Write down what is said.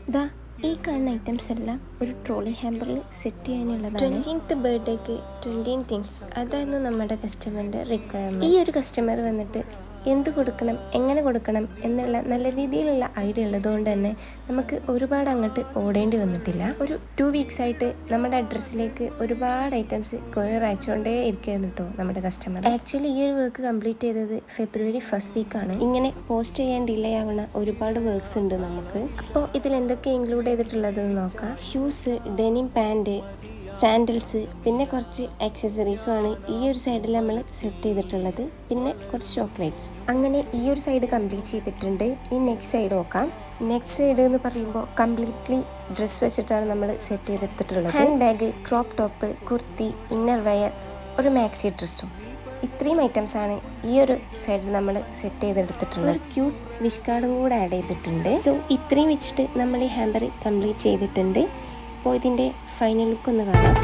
ഇതാ ഈ കാണുന്ന ഐറ്റംസ് എല്ലാം ഒരു ട്രോളി ഹാമ്പറിൽ സെറ്റ് ചെയ്യാനുള്ളതാണ്. 20th ബർത്ത്ഡേക്ക് 20 തിങ്സ് അതായിരുന്നു നമ്മുടെ കസ്റ്റമറിൻ്റെ റിക്വയർമെൻറ്റ്. ഈ ഒരു കസ്റ്റമർ വന്നിട്ട് എന്ത് കൊടുക്കണം, എങ്ങനെ കൊടുക്കണം എന്നുള്ള നല്ല രീതിയിലുള്ള ഐഡിയ ഉള്ളതുകൊണ്ട് തന്നെ നമുക്ക് ഒരുപാട് അങ്ങോട്ട് ഓടേണ്ടി വന്നിട്ടില്ല. ഒരു 2 വീക്സ് ആയിട്ട് നമ്മുടെ അഡ്രസ്സിലേക്ക് ഒരുപാട് ഐറ്റംസ് കൊറിയർ അയച്ചുകൊണ്ടേ ഇരിക്കുകയായിരുന്നു കേട്ടോ നമ്മുടെ കസ്റ്റമർ. ആക്ച്വലി ഈ ഒരു വർക്ക് കംപ്ലീറ്റ് ചെയ്തത് ഫെബ്രുവരി 1st വീക്കാണ്. ഇങ്ങനെ പോസ്റ്റ് ചെയ്യാൻ ഡിലേ ആവുന്ന ഒരുപാട് വർക്ക്സ് ഉണ്ട് നമുക്ക്. അപ്പോൾ ഇതിൽ എന്തൊക്കെ ഇൻക്ലൂഡ് ചെയ്തിട്ടുള്ളതെന്ന് നോക്കാം. ഷൂസ്, ഡെനിം പാൻറ്, സാൻഡൽസ്, പിന്നെ കുറച്ച് ആക്സസറീസുമാണ് ഈ ഒരു സൈഡിൽ നമ്മൾ സെറ്റ് ചെയ്തിട്ടുള്ളത്. പിന്നെ കുറച്ച് ചോക്ലേറ്റ്സും. അങ്ങനെ ഈ ഒരു സൈഡ് കംപ്ലീറ്റ് ചെയ്തിട്ടുണ്ട്. ഈ നെക്സ്റ്റ് സൈഡ് നോക്കാം. നെക്സ്റ്റ് സൈഡ് എന്ന് പറയുമ്പോൾ കംപ്ലീറ്റ്ലി ഡ്രസ്സ് വെച്ചിട്ടാണ് നമ്മൾ സെറ്റ് ചെയ്തെടുത്തിട്ടുള്ളത്. Hand bag, crop top, kurti, inner wear, ഒരു മാക്സി ഡ്രസ്സും. ഇത്രയും ഐറ്റംസ് ആണ് ഈ ഒരു സൈഡിൽ നമ്മൾ സെറ്റ് ചെയ്തെടുത്തിട്ടുള്ളത്. ഒരു ക്യൂട്ട് വിഷ് കാർഡും കൂടെ ആഡ് ചെയ്തിട്ടുണ്ട്. സോ ഇത്രയും വെച്ചിട്ട് നമ്മൾ ഈ ഹാമ്പർ കംപ്ലീറ്റ് ചെയ്തിട്ടുണ്ട്. അപ്പോൾ ഇതിൻ്റെ ഫൈനൽ ലുക്ക് ഒന്ന് കാണാം.